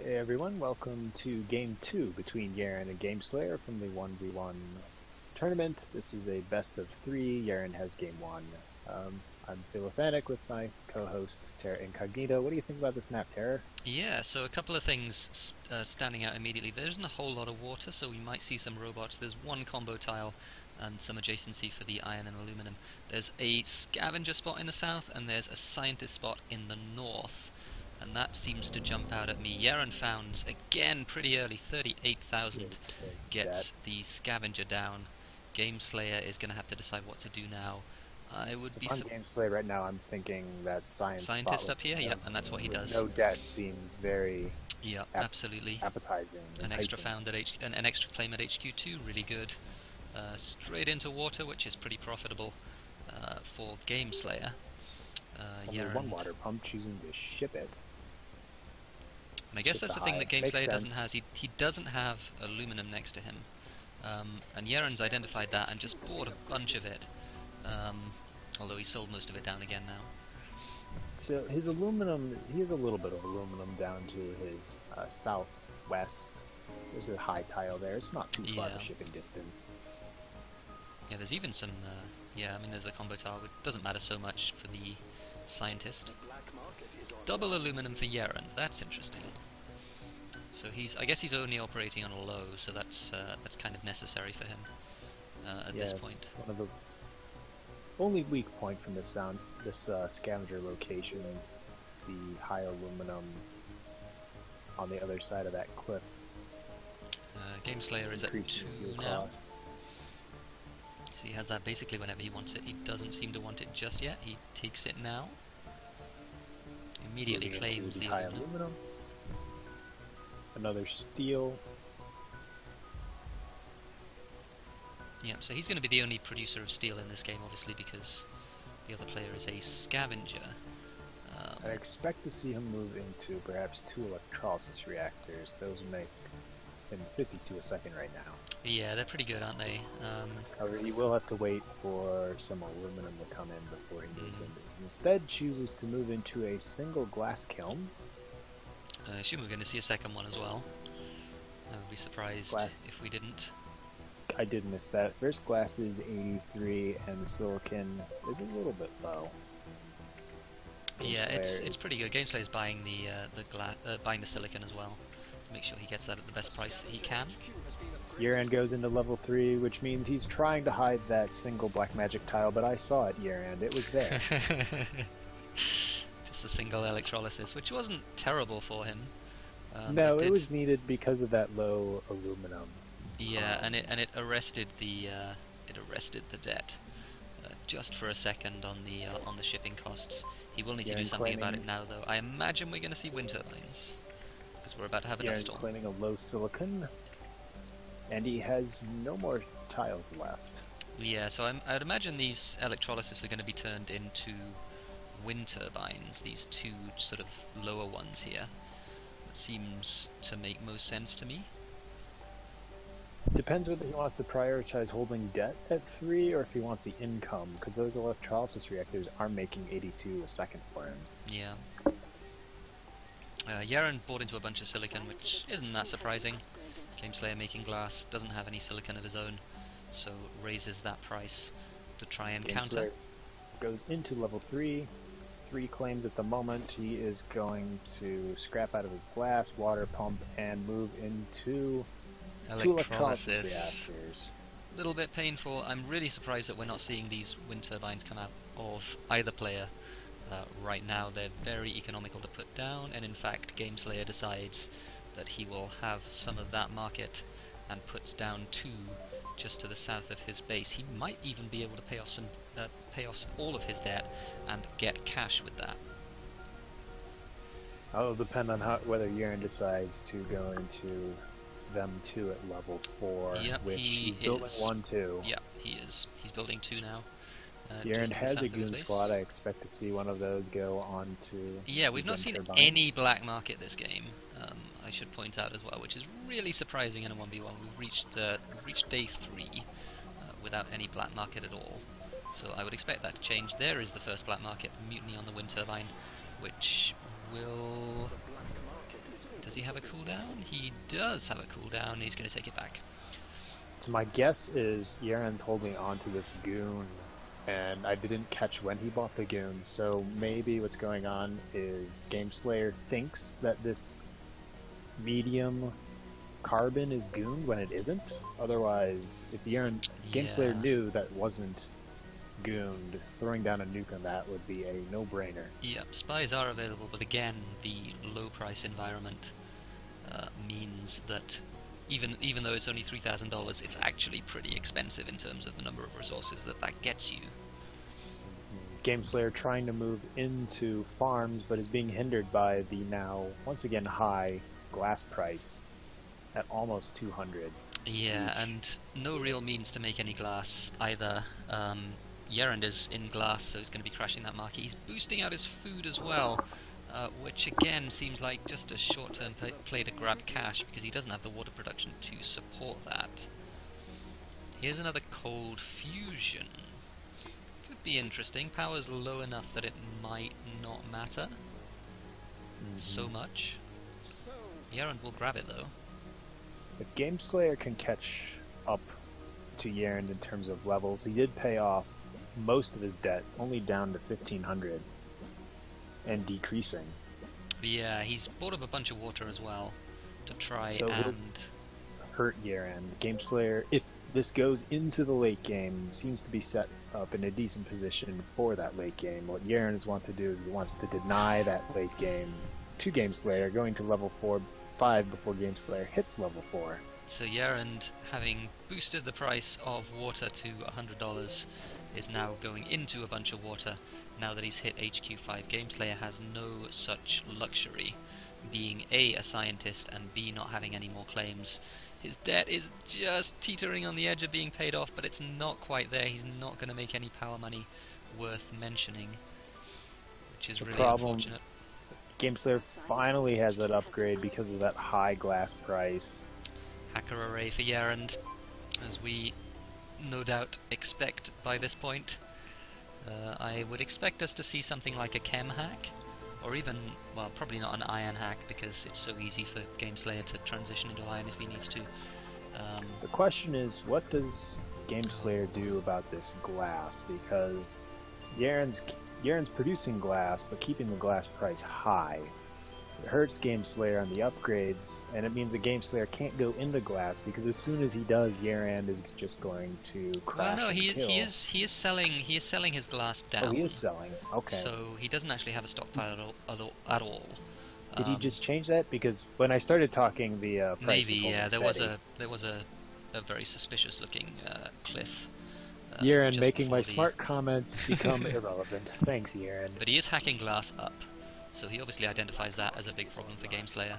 Hey everyone, welcome to Game 2 between Yerand and Gameslayer from the 1v1 tournament. This is a best of 3. Yerand has Game 1. I'm Philophatic with my co-host Terra Incognito. What do you think about this map, Terra? Yeah, so a couple of things standing out immediately. There isn't a whole lot of water, so we might see some robots. There's one combo tile and some adjacency for the iron and aluminum. There's a scavenger spot in the south, and there's a scientist spot in the north. And that seems to jump out at me. Yerand found, again, pretty early, 38,000 gets the scavenger down. Gameslayer is going to have to decide what to do now. I would be on Gameslayer right now. I'm thinking that scientist up here, yep, and that's what he does. No debt seems very absolutely appetizing. An extra found at an extra claim at HQ2, really good. Straight into water, which is pretty profitable for Gameslayer. Only one water pump, choosing to ship it. And I guess that's the thing that Gameslayer doesn't have. He doesn't have aluminum next to him. And Yerand's identified that and just bought a bunch of it. Although he sold most of it down again now. So his aluminum, he has a little bit of aluminum down to his southwest. There's a high tile there. It's not too far of shipping distance. Yeah, there's even some, I mean there's a combo tile, which doesn't matter so much for the scientist. Double aluminum for Yerand, that's interesting. So I guess he's only operating on a low, so that's kind of necessary for him at this point. One of the only weak point from this scavenger location, the high aluminum on the other side of that cliff. Gameslayer is at 2 now. So he has that basically whenever he wants it. He doesn't seem to want it just yet. He takes it now. Immediately claims the high aluminum. Another steel. Yeah, so he's going to be the only producer of steel in this game, obviously, because the other player is a scavenger. I expect to see him move into perhaps 2 electrolysis reactors. Those make him 52 a second right now. Yeah, they're pretty good, aren't they? However, he will have to wait for some aluminum to come in before he moves in. Instead, chooses to move into a single glass kiln. I assume we're going to see a second one as well. I would be surprised if we didn't. I did miss that. First glass is 83, and the silicon is a little bit low. Yeah, it's pretty good. Gameslayer's buying buying the silicon as well to make sure he gets that at the best price that he can. Yerand goes into level 3, which means he's trying to hide that single black magic tile, but I saw it, Yerand. It was there. Just a single electrolysis, which wasn't terrible for him. No, it was needed because of that low aluminum. Yeah, and it arrested the debt just for a second on the shipping costs. He will need to do something about it now, though. I imagine we're going to see wind turbines because we're about to have a dust storm. Claiming a low silicon, and he has no more tiles left. Yeah, so I'd imagine these electrolysis are going to be turned into wind turbines. These 2 sort of lower ones here. That seems to make most sense to me. Depends whether he wants to prioritize holding debt at 3 or if he wants the income, because those electrolysis reactors are making 82 a second for him. Yeah. Yerand bought into a bunch of silicon, which isn't that surprising. Gameslayer making glass, doesn't have any silicon of his own, so raises that price to try and counter. Goes into level 3. 3 claims at the moment. He is going to scrap out of his glass, water pump, and move into 2 electrolysis reactors. A little bit painful. I'm really surprised that we're not seeing these wind turbines come out of either player right now. They're very economical to put down, and in fact Gameslayer decides that he will have some of that market and puts down 2 just to the south of his base. He might even be able to pay off all of his debt and get cash with that. It'll depend on whether Yerand decides to go into them 2 at level 4, which he's building 1, 2. Yeah, he is. He's building 2 now. Yerand has a goon squad. I expect to see one of those go on to... Yeah, we've not seen any black market this game, I should point out as well, which is really surprising in a 1v1. We've reached day 3 without any black market at all. So I would expect that to change. There is the first black market, Mutiny on the Wind Turbine, which will Does he have a cooldown? He does have a cooldown. He's going to take it back. So my guess is Yerand's holding on to this goon, and I didn't catch when he bought the goon, so maybe what's going on is Gameslayer thinks that this medium carbon is gooned when it isn't. Otherwise, if Gameslayer knew that wasn't gooned, throwing down a nuke on that would be a no-brainer. Yep, spies are available, but again, the low-price environment means that even though it's only $3,000, it's actually pretty expensive in terms of the number of resources that gets you. Gameslayer trying to move into farms, but is being hindered by the now, once again, high glass price at almost 200. Yeah, and no real means to make any glass either. Yerand is in glass, so he's going to be crashing that market. He's boosting out his food as well, which again seems like just a short-term play to grab cash, because he doesn't have the water production to support that. Here's another cold fusion. Could be interesting. Power's low enough that it might not matter so much. Yerand will grab it though. If Gameslayer can catch up to Yerand in terms of levels, he did pay off most of his debt, only down to 1,500, and decreasing. Yeah, he's bought up a bunch of water as well to try so and hurt Yerand. Gameslayer, if this goes into the late game, seems to be set up in a decent position for that late game. What Yerand wants to do is he wants to deny that late game to Gameslayer, going to level 5 before Gameslayer hits level 4. So Yerand, having boosted the price of water to $100, is now going into a bunch of water now that he's hit HQ5. Gameslayer has no such luxury, being A, a scientist, and B, not having any more claims. His debt is just teetering on the edge of being paid off, but it's not quite there. He's not going to make any power money worth mentioning, which is really unfortunate. Gameslayer finally has that upgrade because of that high glass price. Hacker array for Yerand, as we no doubt expect by this point. I would expect us to see something like a chem hack, or even, well, probably not an iron hack, because it's so easy for Gameslayer to transition into iron if he needs to. The question is, what does Gameslayer do about this glass? Because Yerand's producing glass, but keeping the glass price high. It hurts Gameslayer on the upgrades, and it means that Gameslayer can't go into glass, because as soon as he does, Yerand is just going to crash. Well, no, and kill. he is selling his glass down. Oh, he is selling. Okay. So he doesn't actually have a stockpile at all. Did he just change that? Because when I started talking, the price maybe, was yeah, there steady. was a very suspicious looking cliff. Yerand making my smart comment become irrelevant. Thanks, Yerand. But he is hacking glass up, so he obviously identifies that as a big problem for Gameslayer.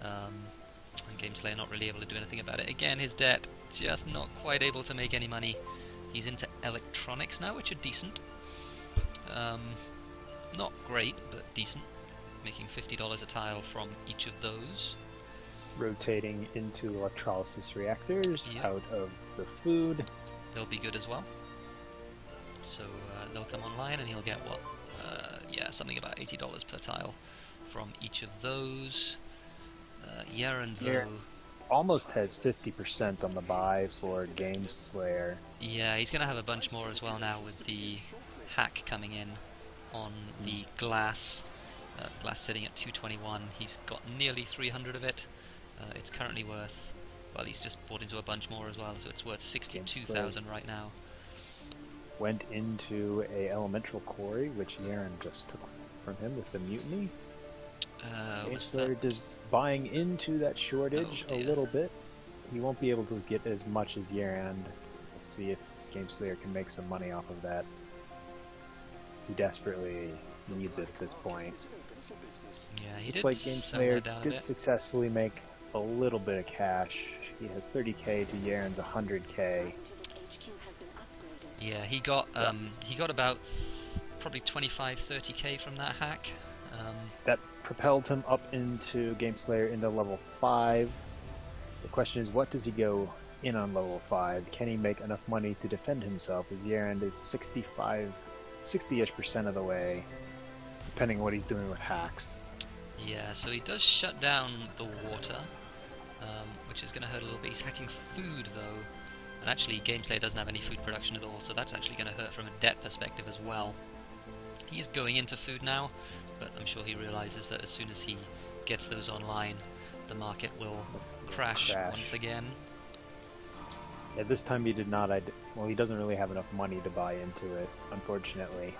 And Gameslayer not really able to do anything about it. Again, his debt, just not quite able to make any money. He's into electronics now, which are decent. Not great, but decent. Making $50 a tile from each of those. Rotating into electrolysis reactors Yep. out of the food. They'll be good as well. So they'll come online, and he'll get what? Yeah, something about $80 per tile from each of those. Yerand, though, almost has 50% on the buy for Gameslayer. yeah, he's going to have a bunch more as well now with the hack coming in on the glass. Glass sitting at 221. He's got nearly 300 of it. It's currently worth, well, he's just bought into a bunch more as well, so it's worth 62,000 right now. Went into a elemental quarry, which Yerand just took from him with the mutiny. Gameslayer is buying into that shortage a little bit. He won't be able to get as much as Yerand. We'll see if Gameslayer can make some money off of that. He desperately needs it at this point. Yeah, he Looks did like somewhere Gameslayer down a did bit. successfully make a little bit of cash. He has 30k to Yerand's 100k. Yeah, he got about probably 25-30k from that hack. That propelled him up into Gameslayer into level 5. The question is, what does he go in on level 5? Can he make enough money to defend himself, as Yerand is 60-ish% of the way, depending on what he's doing with hacks. Yeah, so he does shut down the water, which is going to hurt a little bit. He's hacking food though, and actually Gameslayer doesn't have any food production at all, so that's actually going to hurt from a debt perspective as well. He's going into food now, but I'm sure he realizes that as soon as he gets those online, the market will crash once again. Yeah, this time he did not. Well, he doesn't really have enough money to buy into it, unfortunately.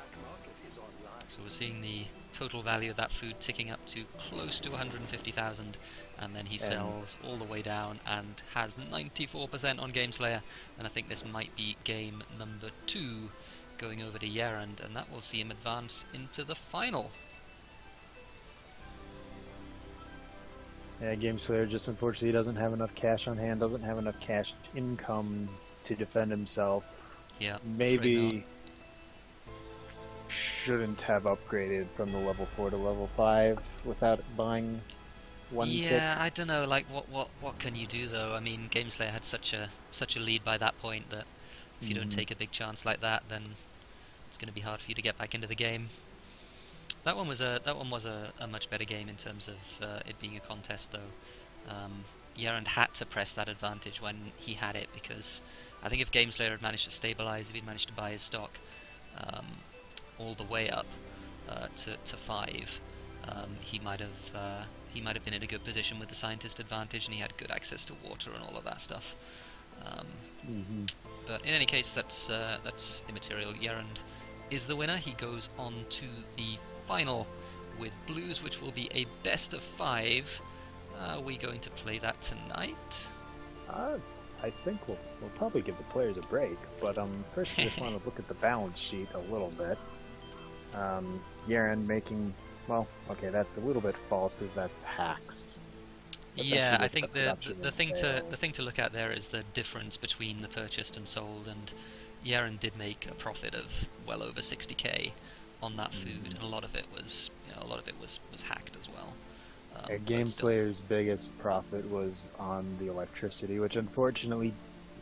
So we're seeing the total value of that food ticking up to close to 150,000, and then he sells all the way down and has 94% on Gameslayer, and I think this might be game number 2 going over to Yerand, and that will see him advance into the final. Yeah, Gameslayer just unfortunately doesn't have enough cash on hand, doesn't have enough cash income to defend himself. Yeah, maybe shouldn't have upgraded from the level 4 to level 5 without buying one tick. Yeah, I don't know. Like, what can you do though? I mean, Gameslayer had such a lead by that point that if you don't take a big chance like that, then it's going to be hard for you to get back into the game. That one was a much better game in terms of it being a contest though. Yerand had to press that advantage when he had it, because I think if Gameslayer had managed to stabilize, if he'd managed to buy his stock all the way up to 5, he might have been in a good position with the scientist advantage, and he had good access to water and all of that stuff. But in any case, that's immaterial. Yerand is the winner. He goes on to the final with Blues, which will be a best of 5. Are we going to play that tonight? I think we'll probably give the players a break, but first we just want to look at the balance sheet a little bit. Yerand making, well, okay, that's a little bit false because that's hacks. Yeah, I think the thing to look at there is the difference between the purchased and sold, and Yerand did make a profit of well over 60k on that food, and a lot of it was hacked as well. Gameslayer's biggest profit was on the electricity, which unfortunately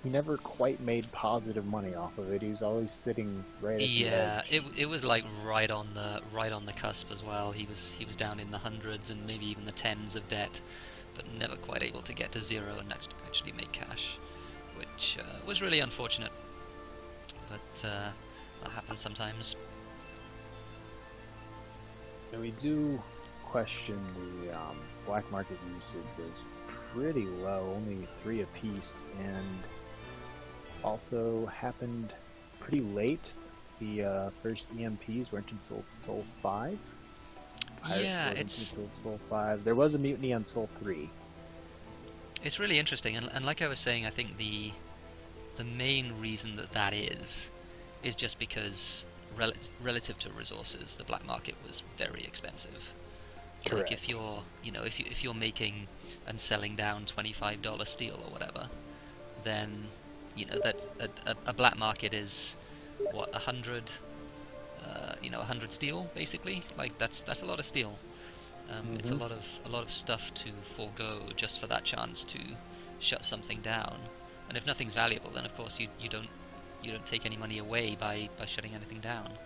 he never quite made positive money off of it. He was always sitting right at the edge. Yeah, it was like right on the cusp as well. He was down in the hundreds and maybe even the tens of debt, but never quite able to get to 0 and actually make cash, which was really unfortunate. But that happens sometimes. And we do question the black market usage is pretty low, only 3 apiece, and also happened pretty late. The first EMPs weren't until Soul 5. Yeah, it's until Soul 5. There was a mutiny on Soul 3. It's really interesting, and like I was saying, I think the main reason that is just because relative to resources, the black market was very expensive. Correct. Like if you're making and selling down $25 steel or whatever, then that a black market is what 100 steel basically. Like that's a lot of steel. It's a lot of stuff to forego just for that chance to shut something down. And if nothing's valuable, then of course you don't take any money away by shutting anything down.